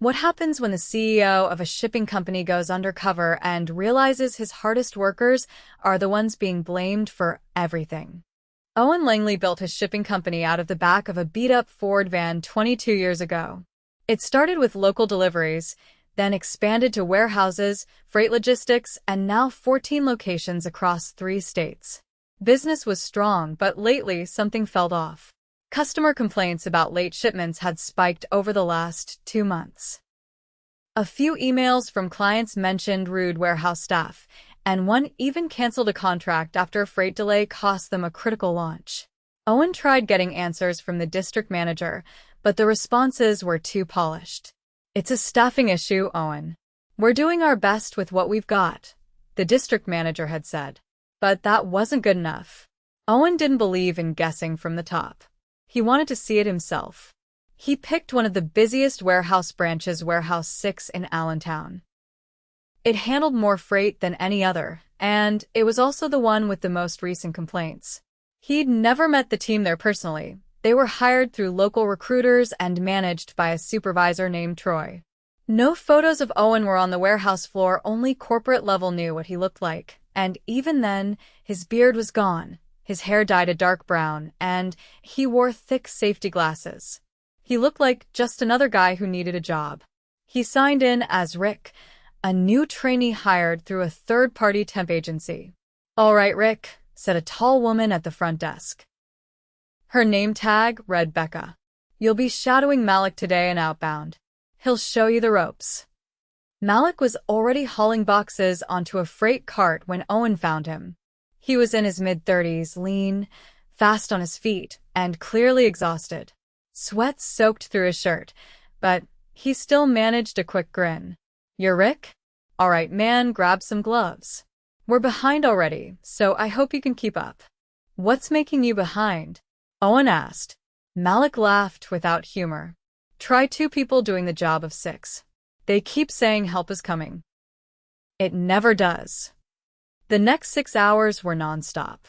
What happens when the CEO of a shipping company goes undercover and realizes his hardest workers are the ones being blamed for everything? Owen Langley built his shipping company out of the back of a beat-up Ford van 22 years ago. It started with local deliveries, then expanded to warehouses, freight logistics, and now 14 locations across 3 states. Business was strong, but lately something fell off. Customer complaints about late shipments had spiked over the last 2 months. A few emails from clients mentioned rude warehouse staff, and one even canceled a contract after a freight delay cost them a critical launch. Owen tried getting answers from the district manager, but the responses were too polished. "It's a staffing issue, Owen. We're doing our best with what we've got," the district manager had said. But that wasn't good enough. Owen didn't believe in guessing from the top. He wanted to see it himself. He picked one of the busiest warehouse branches, Warehouse 6 in Allentown. It handled more freight than any other, and it was also the one with the most recent complaints. He'd never met the team there personally. They were hired through local recruiters and managed by a supervisor named Troy. No photos of Owen were on the warehouse floor, only corporate level knew what he looked like, and even then, his beard was gone. His hair dyed a dark brown, and he wore thick safety glasses. He looked like just another guy who needed a job. He signed in as Rick, a new trainee hired through a third-party temp agency. "All right, Rick," said a tall woman at the front desk. Her name tag read Becca. "You'll be shadowing Malik today and outbound. He'll show you the ropes." Malik was already hauling boxes onto a freight cart when Owen found him. He was in his mid-30s, lean, fast on his feet, and clearly exhausted. Sweat soaked through his shirt, but he still managed a quick grin. "You're Rick? All right, man, grab some gloves. We're behind already, so I hope you can keep up." "What's making you behind?" Owen asked. Malik laughed without humor. "Try 2 people doing the job of 6. They keep saying help is coming. It never does." The next 6 hours were nonstop.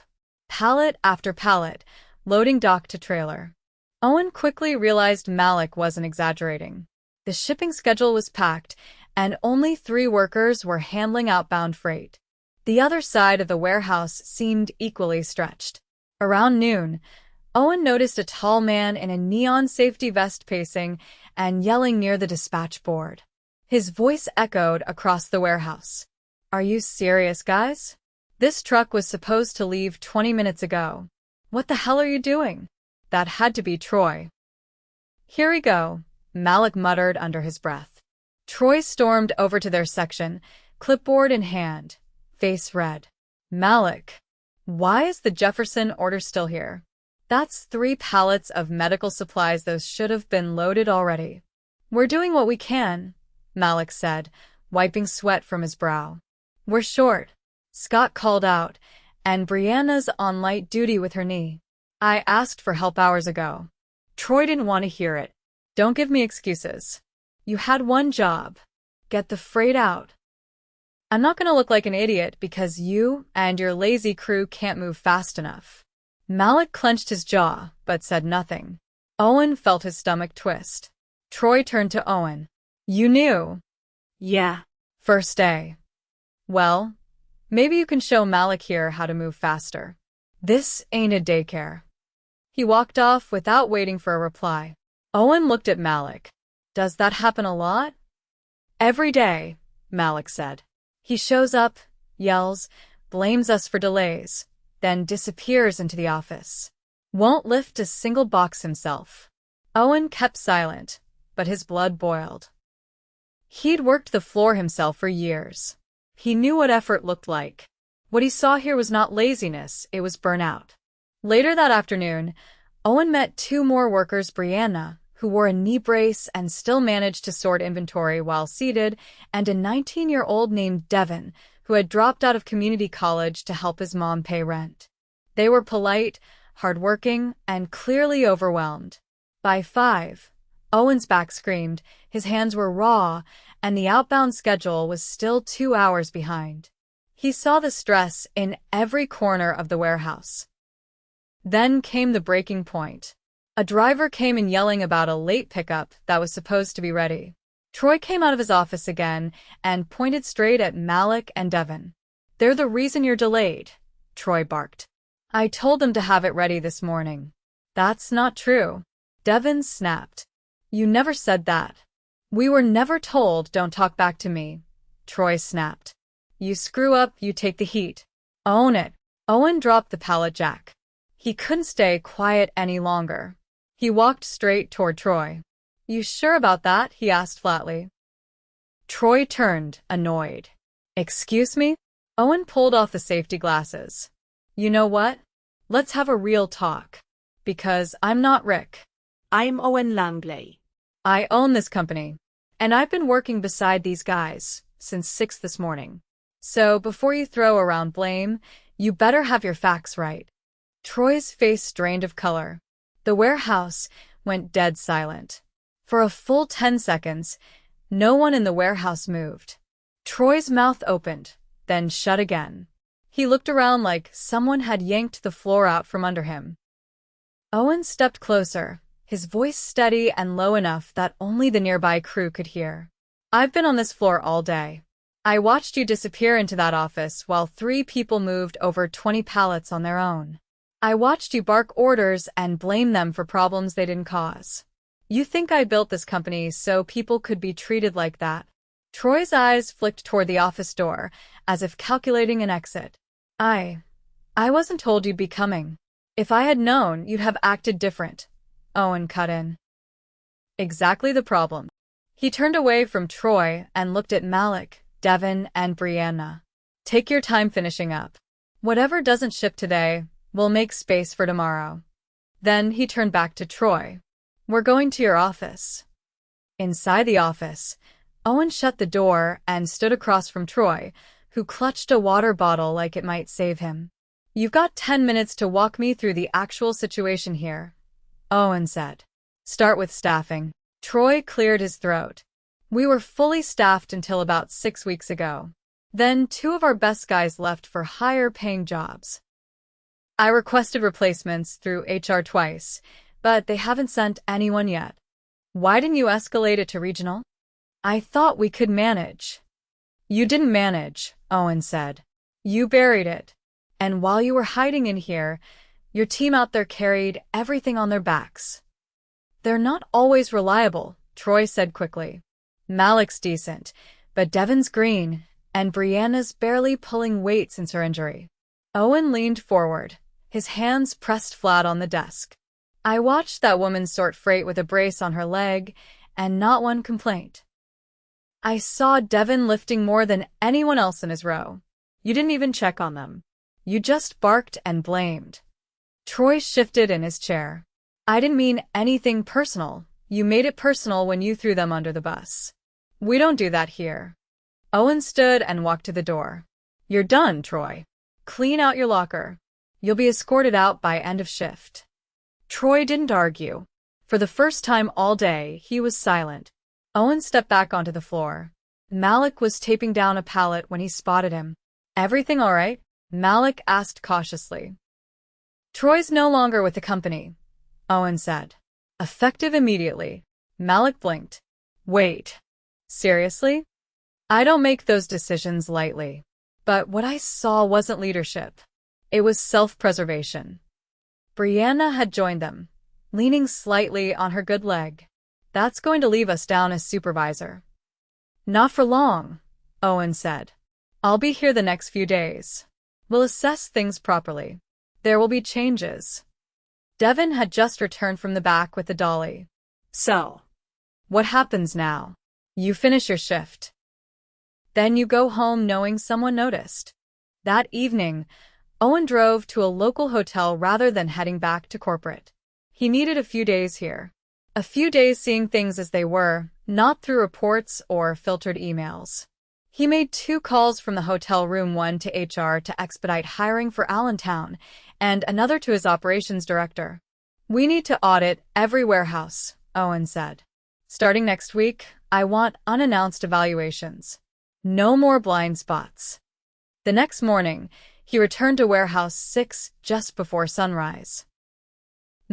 Pallet after pallet, loading dock to trailer. Owen quickly realized Malik wasn't exaggerating. The shipping schedule was packed, and only 3 workers were handling outbound freight. The other side of the warehouse seemed equally stretched. Around noon, Owen noticed a tall man in a neon safety vest pacing and yelling near the dispatch board. His voice echoed across the warehouse. "Are you serious, guys? This truck was supposed to leave 20 minutes ago. What the hell are you doing?" That had to be Troy. "Here we go," Malik muttered under his breath. Troy stormed over to their section, clipboard in hand, face red. "Malik, why is the Jefferson order still here? That's 3 pallets of medical supplies. Those should have been loaded already." "We're doing what we can," Malik said, wiping sweat from his brow. "We're short," Scott called out, "and Brianna's on light duty with her knee. I asked for help hours ago." Troy didn't want to hear it. "Don't give me excuses. You had one job. Get the freight out. I'm not going to look like an idiot because you and your lazy crew can't move fast enough." Malik clenched his jaw, but said nothing. Owen felt his stomach twist. Troy turned to Owen. "You knew?" "Yeah." "First day. Well, maybe you can show Malik here how to move faster. This ain't a daycare." He walked off without waiting for a reply. Owen looked at Malik. "Does that happen a lot?" "Every day," Malik said. "He shows up, yells, blames us for delays, then disappears into the office. Won't lift a single box himself." Owen kept silent, but his blood boiled. He'd worked the floor himself for years. He knew what effort looked like. What he saw here was not laziness, it was burnout. Later that afternoon, Owen met 2 more workers, Brianna, who wore a knee brace and still managed to sort inventory while seated, and a 19-year-old named Devin, who had dropped out of community college to help his mom pay rent. They were polite, hardworking, and clearly overwhelmed. By 5, Owen's back screamed, his hands were raw, and the outbound schedule was still 2 hours behind. He saw the stress in every corner of the warehouse. Then came the breaking point. A driver came in yelling about a late pickup that was supposed to be ready. Troy came out of his office again and pointed straight at Malik and Devin. "They're the reason you're delayed," Troy barked. "I told them to have it ready this morning." "That's not true," Devin snapped. "You never said that." "We were never told don't talk back to me," Troy snapped. "You screw up, you take the heat. Own it." Owen dropped the pallet jack. He couldn't stay quiet any longer. He walked straight toward Troy. "You sure about that?" he asked flatly. Troy turned, annoyed. "Excuse me?" Owen pulled off the safety glasses. "You know what? Let's have a real talk. Because I'm not Rick. I'm Owen Langley. I own this company. And I've been working beside these guys since 6 this morning. So before you throw around blame, you better have your facts right." Troy's face drained of color. The warehouse went dead silent. For a full 10 seconds, no one in the warehouse moved. Troy's mouth opened, then shut again. He looked around like someone had yanked the floor out from under him. Owen stepped closer, his voice steady and low enough that only the nearby crew could hear. "I've been on this floor all day. I watched you disappear into that office while 3 people moved over 20 pallets on their own. I watched you bark orders and blame them for problems they didn't cause. You think I built this company so people could be treated like that?" Troy's eyes flicked toward the office door, as if calculating an exit. I wasn't told you'd be coming. If I had known, you'd have acted different," Owen cut in. "Exactly the problem." He turned away from Troy and looked at Malik, Devin, and Brianna. "Take your time finishing up. Whatever doesn't ship today, we'll make space for tomorrow." Then he turned back to Troy. "We're going to your office." Inside the office, Owen shut the door and stood across from Troy, who clutched a water bottle like it might save him. "You've got 10 minutes to walk me through the actual situation here," Owen said. "Start with staffing." Troy cleared his throat. "We were fully staffed until about 6 weeks ago. Then 2 of our best guys left for higher-paying jobs. I requested replacements through HR twice, but they haven't sent anyone yet." "Why didn't you escalate it to regional?" "I thought we could manage." "You didn't manage," Owen said. "You buried it. And while you were hiding in here, your team out there carried everything on their backs." "They're not always reliable," Troy said quickly. "Malik's decent, but Devin's green, and Brianna's barely pulling weight since her injury." Owen leaned forward, his hands pressed flat on the desk. "I watched that woman sort freight with a brace on her leg, and not one complaint. I saw Devin lifting more than anyone else in his row. You didn't even check on them. You just barked and blamed." Troy shifted in his chair. "I didn't mean anything personal. You made it personal when you threw them under the bus. We don't do that here." Owen stood and walked to the door. "You're done, Troy. Clean out your locker. You'll be escorted out by end of shift." Troy didn't argue. For the first time all day, he was silent. Owen stepped back onto the floor. Malik was taping down a pallet when he spotted him. "Everything all right?" Malik asked cautiously. "Troy's no longer with the company," Owen said. "Effective immediately." Malik blinked. "Wait. Seriously? I don't make those decisions lightly. But what I saw wasn't leadership. It was self-preservation." Brianna had joined them, leaning slightly on her good leg. "That's going to leave us down as supervisor." "Not for long," Owen said. "I'll be here the next few days. We'll assess things properly. There will be changes." Devin had just returned from the back with the dolly. "So, "What happens now? You finish your shift. Then you go home knowing someone noticed." That evening, Owen drove to a local hotel rather than heading back to corporate. He needed a few days here. A few days seeing things as they were, not through reports or filtered emails. He made 2 calls from the hotel room, one to HR to expedite hiring for Allentown, and another to his operations director. "We need to audit every warehouse," Owen said. "Starting next week, I want unannounced evaluations. No more blind spots." The next morning, he returned to Warehouse 6 just before sunrise.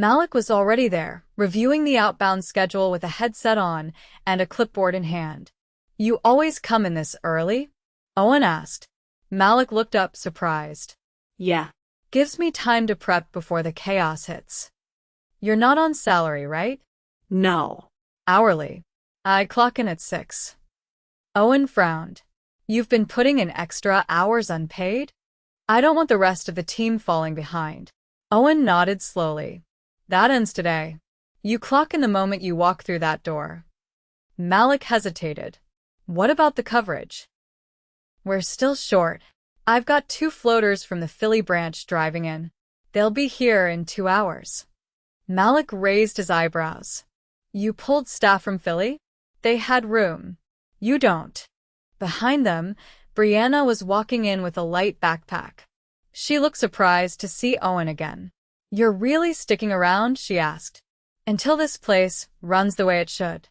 Malik was already there, reviewing the outbound schedule with a headset on and a clipboard in hand. "You always come in this early?" Owen asked. Malik looked up, surprised. Yeah. "Gives me time to prep before the chaos hits." "You're not on salary, right?" No. "Hourly. I clock in at 6. Owen frowned. "You've been putting in extra hours unpaid?" "I don't want the rest of the team falling behind." Owen nodded slowly. "That ends today. You clock in the moment you walk through that door." Malik hesitated. "What about the coverage?" "We're still short. I've got 2 floaters from the Philly branch driving in. They'll be here in 2 hours. Malik raised his eyebrows. "You pulled staff from Philly?" "They had room. You don't." Behind them, Brianna was walking in with a light backpack. She looked surprised to see Owen again. "You're really sticking around?" she asked. "Until this place runs the way it should."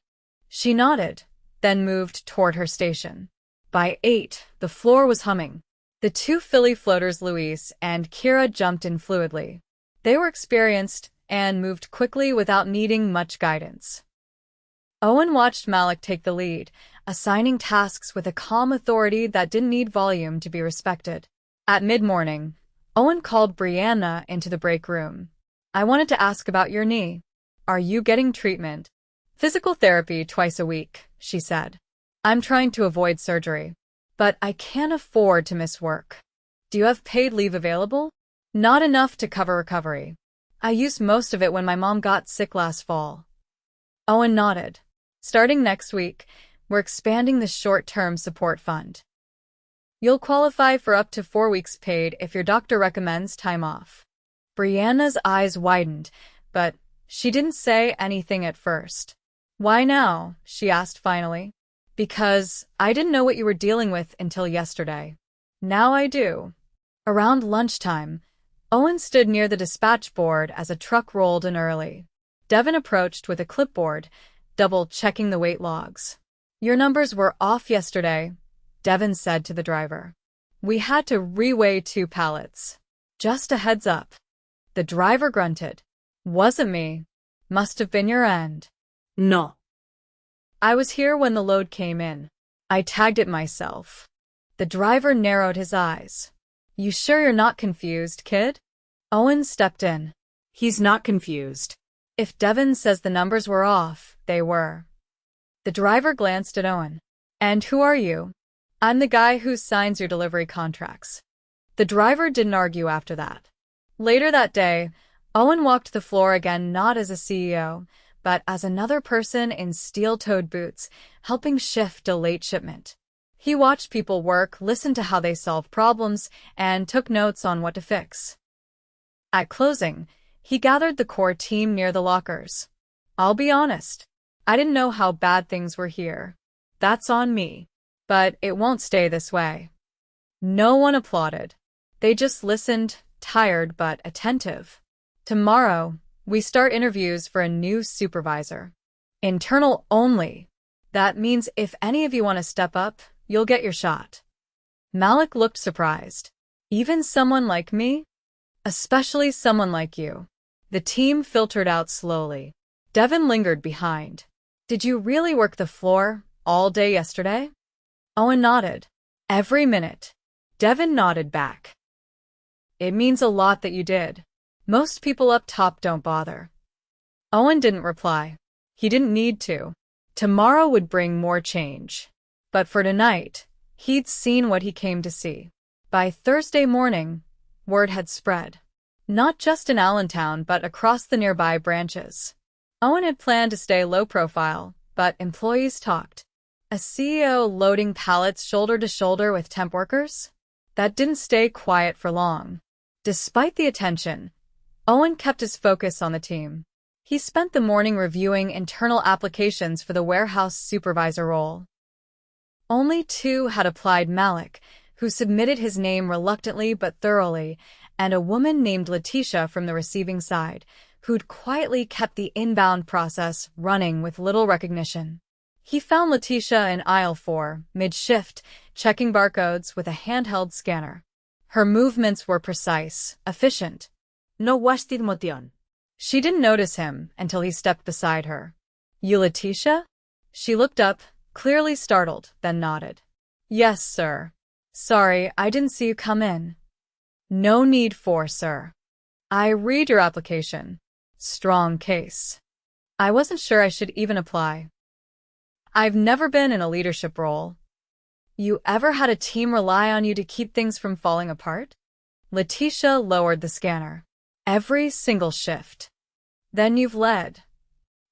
She nodded, then moved toward her station. By 8, the floor was humming. The 2 Philly floaters, Luis and Kira, jumped in fluidly. They were experienced and moved quickly without needing much guidance. Owen watched Malik take the lead, assigning tasks with a calm authority that didn't need volume to be respected. At mid-morning, Owen called Brianna into the break room. "I wanted to ask about your knee. Are you getting treatment?" "Physical therapy twice a week," she said. "I'm trying to avoid surgery. But I can't afford to miss work." "Do you have paid leave available?" "Not enough to cover recovery. I used most of it when my mom got sick last fall." Owen nodded. "Starting next week, we're expanding the short-term support fund. You'll qualify for up to 4 weeks paid if your doctor recommends time off." Brianna's eyes widened, but she didn't say anything at first. "Why now?" she asked finally. "Because I didn't know what you were dealing with until yesterday. Now I do." Around lunchtime, Owen stood near the dispatch board as a truck rolled in early. Devin approached with a clipboard, double-checking the weight logs. "Your numbers were off yesterday," Devin said to the driver. "We had to reweigh 2 pallets. Just a heads up." The driver grunted. "Wasn't me. Must have been your end." No. "I was here when the load came in. I tagged it myself." The driver narrowed his eyes. "You sure you're not confused, kid?" Owen stepped in. He's not confused. If Devin says the numbers were off, they were. The driver glanced at Owen. "And who are you?" "I'm the guy who signs your delivery contracts." The driver didn't argue after that. Later that day, Owen walked the floor again, not as a CEO, but as another person in steel-toed boots, helping shift a late shipment. He watched people work, listened to how they solved problems, and took notes on what to fix. At closing, he gathered the core team near the lockers. "I'll be honest. I didn't know how bad things were here. That's on me. But it won't stay this way." No one applauded. They just listened, tired but attentive. "Tomorrow, we start interviews for a new supervisor. Internal only. That means if any of you want to step up, you'll get your shot." Malik looked surprised. "Even someone like me?" "Especially someone like you." The team filtered out slowly. Devin lingered behind. "Did you really work the floor all day yesterday?" Owen nodded. "Every minute." Devin nodded back. "It means a lot that you did. Most people up top don't bother." Owen didn't reply. He didn't need to. Tomorrow would bring more change. But for tonight, he'd seen what he came to see. By Thursday morning, word had spread. Not just in Allentown, but across the nearby branches. Owen had planned to stay low profile, but employees talked. A CEO loading pallets shoulder to shoulder with temp workers? That didn't stay quiet for long. Despite the attention, Owen kept his focus on the team. He spent the morning reviewing internal applications for the warehouse supervisor role. Only 2 had applied: Malik, who submitted his name reluctantly but thoroughly, and a woman named Letitia from the receiving side, who'd quietly kept the inbound process running with little recognition. He found Letitia in aisle 4, mid-shift, checking barcodes with a handheld scanner. Her movements were precise, efficient. No wasted motion. She didn't notice him until he stepped beside her. "You Letitia?" She looked up, clearly startled, then nodded. "Yes, sir. Sorry, I didn't see you come in." "No need for, sir. I read your application. Strong case. I wasn't sure I should even apply. I've never been in a leadership role. You ever had a team rely on you to keep things from falling apart?" Letitia lowered the scanner. "Every single shift." "Then you've led."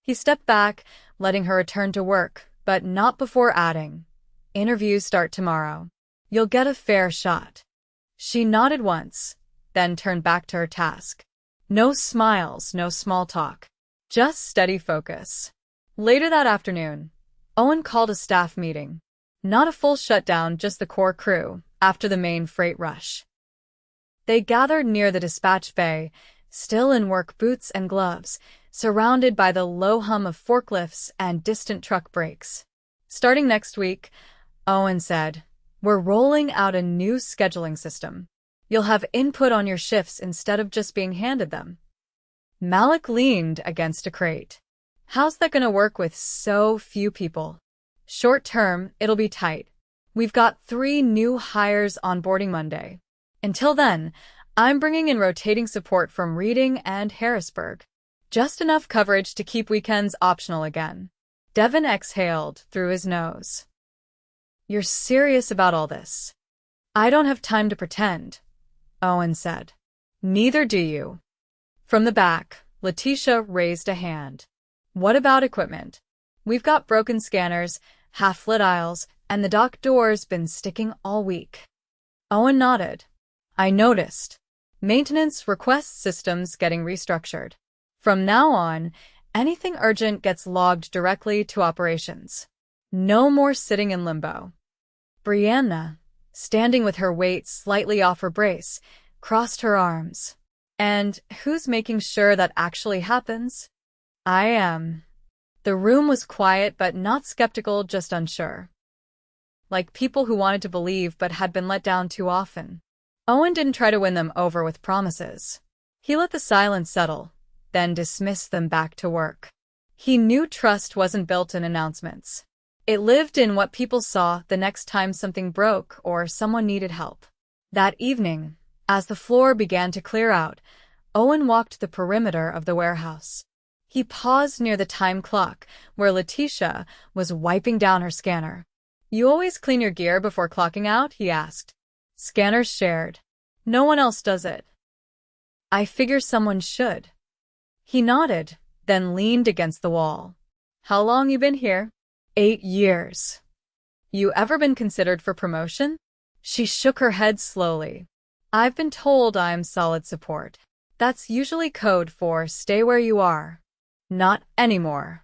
He stepped back, letting her return to work, but not before adding, "Interviews start tomorrow. You'll get a fair shot." She nodded once, then turned back to her task. No smiles, no small talk. Just steady focus. Later that afternoon, Owen called a staff meeting. Not a full shutdown, just the core crew, after the main freight rush. They gathered near the dispatch bay, still in work boots and gloves, surrounded by the low hum of forklifts and distant truck brakes. "Starting next week," Owen said, "we're rolling out a new scheduling system. You'll have input on your shifts instead of just being handed them." Malik leaned against a crate. "How's that going to work with so few people?" "Short term, it'll be tight. We've got 3 new hires onboarding Monday. Until then, I'm bringing in rotating support from Reading and Harrisburg. Just enough coverage to keep weekends optional again." Devin exhaled through his nose. "You're serious about all this?" "I don't have time to pretend," Owen said. "Neither do you." From the back, Letitia raised a hand. "What about equipment? We've got broken scanners, half-lit aisles, and the dock door's been sticking all week." Owen nodded. "I noticed. Maintenance request systems getting restructured. From now on, anything urgent gets logged directly to operations. No more sitting in limbo." Brianna, standing with her weight slightly off her brace, crossed her arms. "And who's making sure that actually happens?" "I am." The room was quiet but not skeptical, just unsure. Like people who wanted to believe but had been let down too often. Owen didn't try to win them over with promises. He let the silence settle, then dismissed them back to work. He knew trust wasn't built in announcements. It lived in what people saw the next time something broke or someone needed help. That evening, as the floor began to clear out, Owen walked the perimeter of the warehouse. He paused near the time clock, where Letitia was wiping down her scanner. "You always clean your gear before clocking out?" he asked. Scanners shared. "No one else does it." "I figure someone should." He nodded, then leaned against the wall. "How long you been here?" 8 years. "You ever been considered for promotion?" She shook her head slowly. "I've been told I'm solid support. That's usually code for stay where you are." "Not anymore."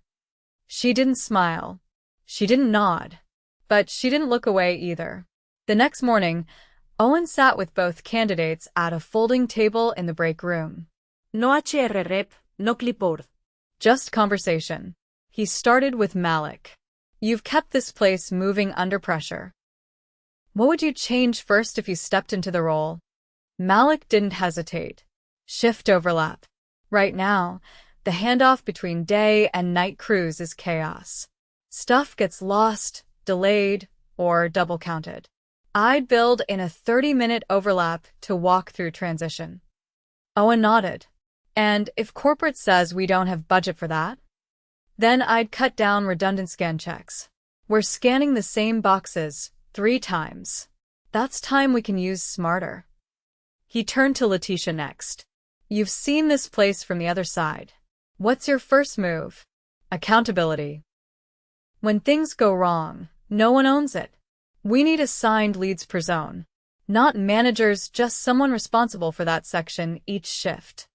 She didn't smile. She didn't nod. But she didn't look away either. The next morning, Owen sat with both candidates at a folding table in the break room. No HR rep, no clipboard. Just conversation. He started with Malik. "You've kept this place moving under pressure. What would you change first if you stepped into the role?" Malik didn't hesitate. "Shift overlap. Right now, the handoff between day and night crews is chaos. Stuff gets lost, delayed, or double counted. I'd build in a 30-minute overlap to walk through transition." Owen nodded. "And if corporate says we don't have budget for that?" "Then I'd cut down redundant scan checks. We're scanning the same boxes 3 times. That's time we can use smarter." He turned to Letitia next. "You've seen this place from the other side. What's your first move?" "Accountability. When things go wrong, no one owns it. We need assigned leads per zone. Not managers, just someone responsible for that section each shift."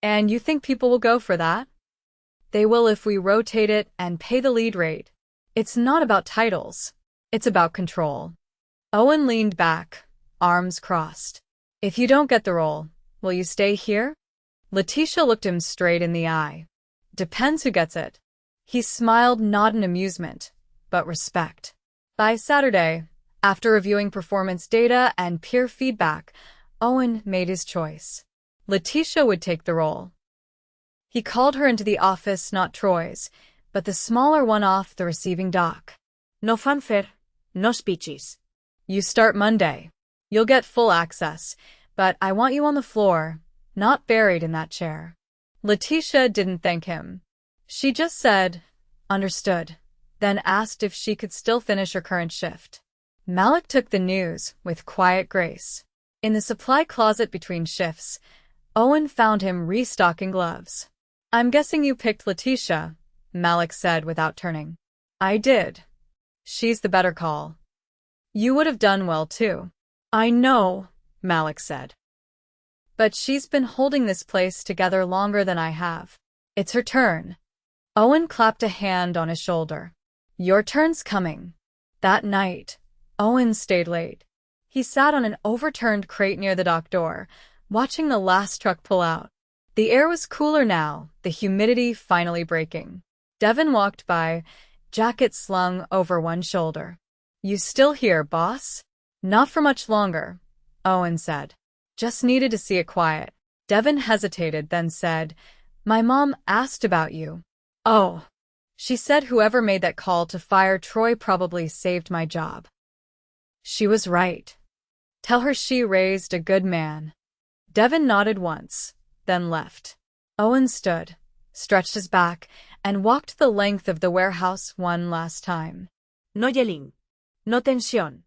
"And you think people will go for that?" "They will if we rotate it and pay the lead rate. It's not about titles. It's about control." Owen leaned back, arms crossed. "If you don't get the role, will you stay here?" Letitia looked him straight in the eye. "Depends who gets it." He smiled, not in amusement, but respect. By Saturday, after reviewing performance data and peer feedback, Owen made his choice. Letitia would take the role. He called her into the office, not Troy's, but the smaller one off the receiving dock. No fanfare, no speeches. You start Monday. You'll get full access, but I want you on the floor, not buried in that chair. Letitia didn't thank him. She just said, understood, then asked if she could still finish her current shift. Malik took the news with quiet grace. In the supply closet between shifts, Owen found him restocking gloves. I'm guessing you picked Letitia, Malik said without turning. I did. She's the better call. You would have done well too. I know, Malik said. But she's been holding this place together longer than I have. It's her turn. Owen clapped a hand on his shoulder. Your turn's coming. That night, Owen stayed late. He sat on an overturned crate near the dock door, watching the last truck pull out. The air was cooler now, the humidity finally breaking. Devin walked by, jacket slung over one shoulder. You still here, boss? Not for much longer, Owen said. Just needed to see it quiet. Devin hesitated, then said, My mom asked about you. Oh. She said whoever made that call to fire Troy probably saved my job. She was right. Tell her she raised a good man. Devin nodded once, then left. Owen stood, stretched his back, and walked the length of the warehouse one last time. No yelling. No tensión.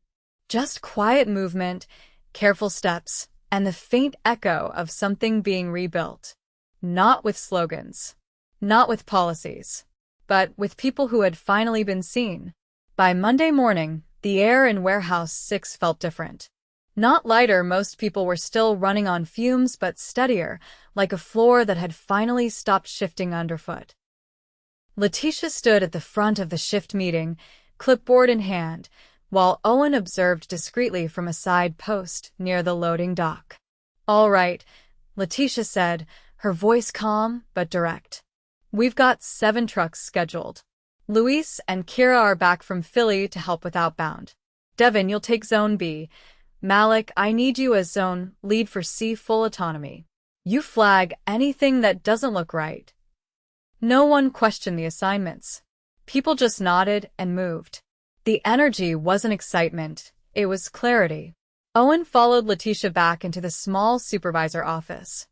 Just quiet movement, careful steps, and the faint echo of something being rebuilt. Not with slogans. Not with policies. But with people who had finally been seen. By Monday morning, the air in Warehouse 6 felt different. Not lighter, most people were still running on fumes, but steadier, like a floor that had finally stopped shifting underfoot. Letitia stood at the front of the shift meeting, clipboard in hand, while Owen observed discreetly from a side post near the loading dock. All right, Letitia said, her voice calm but direct. We've got 7 trucks scheduled. Luis and Kira are back from Philly to help with outbound. Devin, you'll take Zone B. Malik, I need you as Zone Lead for C, full autonomy. You flag anything that doesn't look right. No one questioned the assignments. People just nodded and moved. The energy wasn't excitement, it was clarity. Owen followed Letitia back into the small supervisor office.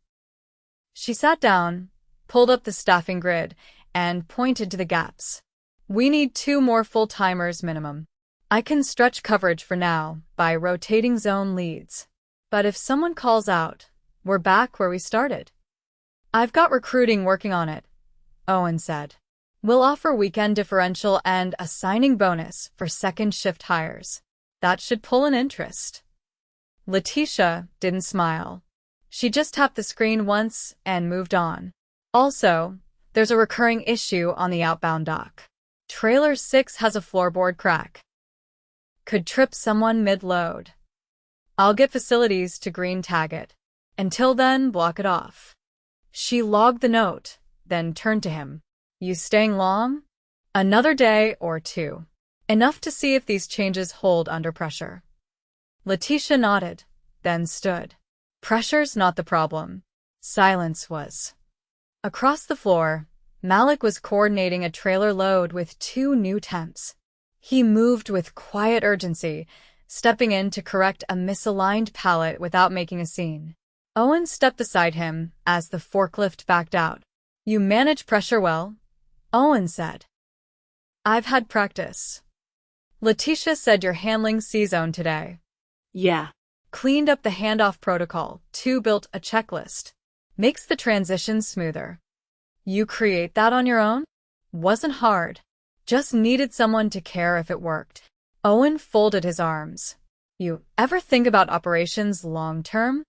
She sat down, pulled up the staffing grid, and pointed to the gaps. We need 2 more full-timers minimum. I can stretch coverage for now by rotating zone leads. But if someone calls out, we're back where we started. I've got recruiting working on it, Owen said. We'll offer weekend differential and a signing bonus for second shift hires. That should pull an interest. Letitia didn't smile. She just tapped the screen once and moved on. Also, there's a recurring issue on the outbound dock. Trailer 6 has a floorboard crack. Could trip someone mid-load. I'll get facilities to green tag it. Until then, block it off. She logged the note, then turned to him. You staying long? Another day or 2. Enough to see if these changes hold under pressure. Letitia nodded, then stood. Pressure's not the problem. Silence was. Across the floor, Malik was coordinating a trailer load with 2 new temps. He moved with quiet urgency, stepping in to correct a misaligned pallet without making a scene. Owen stepped beside him as the forklift backed out. You manage pressure well, Owen said. I've had practice. Letitia said you're handling C-Zone today. Yeah. Cleaned up the handoff protocol, 2 built a checklist. Makes the transition smoother. You create that on your own? Wasn't hard. Just needed someone to care if it worked. Owen folded his arms. You ever think about operations long-term?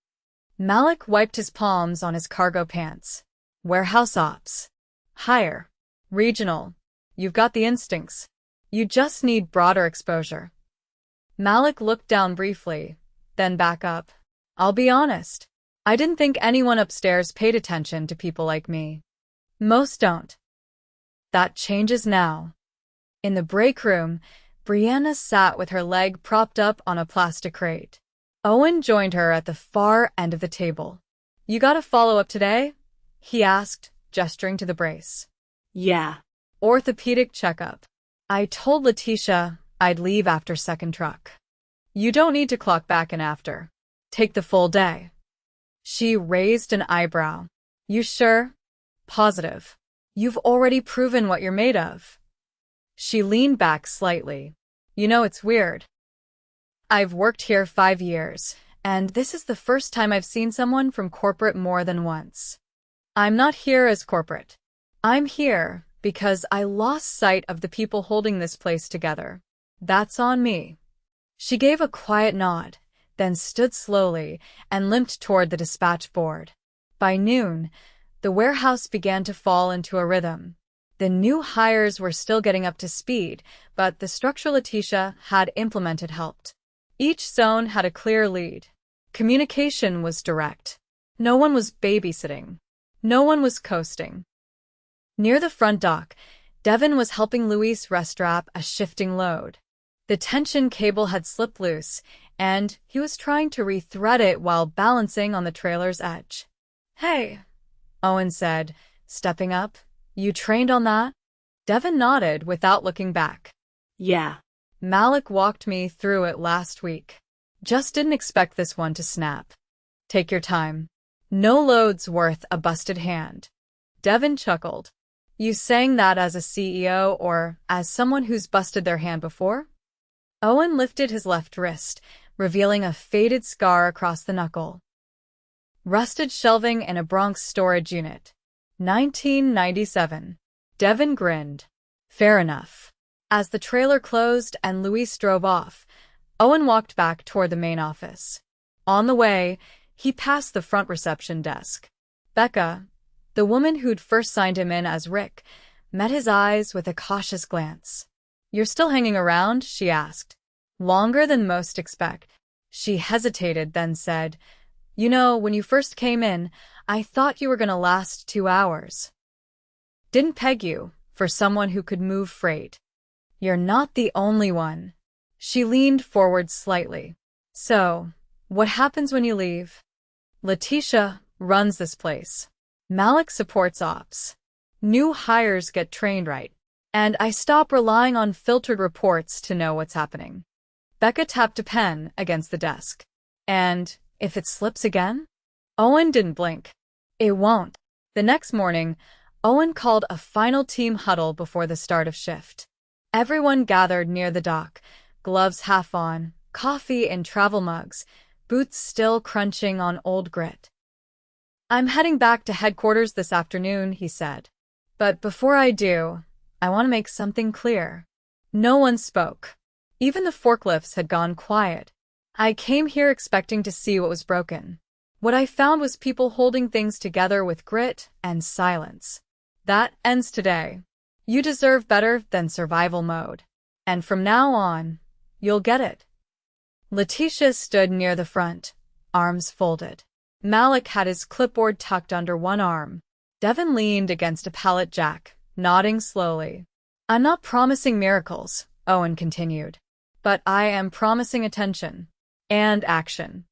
Malik wiped his palms on his cargo pants. Warehouse ops. Higher. Regional. You've got the instincts. You just need broader exposure. Malik looked down briefly, then back up. I'll be honest. I didn't think anyone upstairs paid attention to people like me. Most don't. That changes now. In the break room, Brianna sat with her leg propped up on a plastic crate. Owen joined her at the far end of the table. You got a follow-up today? He asked, gesturing to the brace. Yeah. Orthopedic checkup. I told Letitia I'd leave after second truck. You don't need to clock back in after. Take the full day. She raised an eyebrow. You sure? Positive. You've already proven what you're made of. She leaned back slightly. You know, it's weird. I've worked here 5 years, and this is the first time I've seen someone from corporate more than once. I'm not here as corporate. I'm here because I lost sight of the people holding this place together. That's on me. She gave a quiet nod, then stood slowly and limped toward the dispatch board. By noon, the warehouse began to fall into a rhythm. The new hires were still getting up to speed, but the structure Letitia had implemented helped. Each zone had a clear lead. Communication was direct. No one was babysitting. No one was coasting. Near the front dock, Devin was helping Luis restrap a shifting load. The tension cable had slipped loose, and he was trying to re-thread it while balancing on the trailer's edge. Hey, Owen said, stepping up. You trained on that? Devin nodded without looking back. Yeah. Malik walked me through it last week. Just didn't expect this one to snap. Take your time. No load's worth a busted hand. Devin chuckled. You saying that as a CEO or as someone who's busted their hand before? Owen lifted his left wrist, revealing a faded scar across the knuckle. Rusted shelving in a Bronx storage unit. 1997. Devin grinned. Fair enough. As the trailer closed and Luis drove off, Owen walked back toward the main office. On the way, he passed the front reception desk. Becca, the woman who'd first signed him in as Rick, met his eyes with a cautious glance. You're still hanging around? She asked. Longer than most expect. She hesitated, then said, You know, when you first came in, I thought you were going to last 2 hours. Didn't peg you for someone who could move freight. You're not the only one. She leaned forward slightly. So, what happens when you leave? Letitia runs this place. Malik supports ops. New hires get trained right. And I stop relying on filtered reports to know what's happening. Becca tapped a pen against the desk. And if it slips again? Owen didn't blink. It won't. The next morning, Owen called a final team huddle before the start of shift. Everyone gathered near the dock, gloves half on, coffee in travel mugs, boots still crunching on old grit. I'm heading back to headquarters this afternoon, he said. But before I do, I want to make something clear. No one spoke. Even the forklifts had gone quiet. I came here expecting to see what was broken. What I found was people holding things together with grit and silence. That ends today. You deserve better than survival mode. And from now on, you'll get it. Letitia stood near the front, arms folded. Malik had his clipboard tucked under one arm. Devin leaned against a pallet jack, nodding slowly. I'm not promising miracles, Owen continued. But I am promising attention. And action.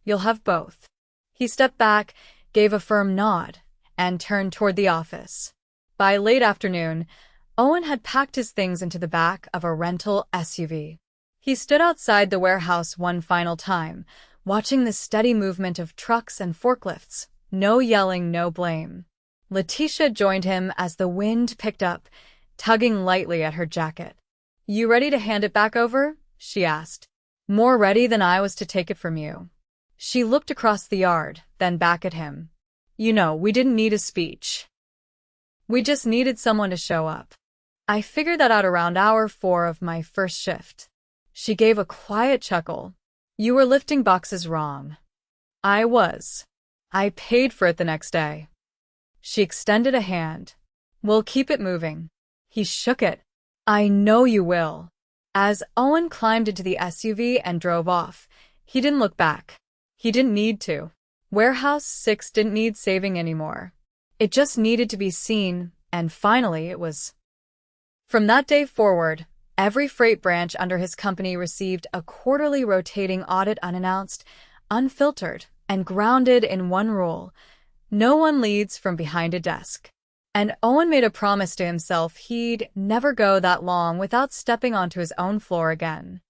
You'll have both. He stepped back, gave a firm nod, and turned toward the office. By late afternoon, Owen had packed his things into the back of a rental SUV. He stood outside the warehouse one final time, watching the steady movement of trucks and forklifts. No yelling, no blame. Letitia joined him as the wind picked up, tugging lightly at her jacket. You ready to hand it back over? She asked. More ready than I was to take it from you. She looked across the yard, then back at him. You know, we didn't need a speech. We just needed someone to show up. I figured that out around hour 4 of my first shift. She gave a quiet chuckle. You were lifting boxes wrong. I was. I paid for it the next day. She extended a hand. We'll keep it moving. He shook it. I know you will. As Owen climbed into the SUV and drove off, he didn't look back. He didn't need to. Warehouse 6 didn't need saving anymore. It just needed to be seen, and finally it was. From that day forward, every freight branch under his company received a quarterly rotating audit unannounced, unfiltered, and grounded in one rule. No one leads from behind a desk. And Owen made a promise to himself he'd never go that long without stepping onto his own floor again.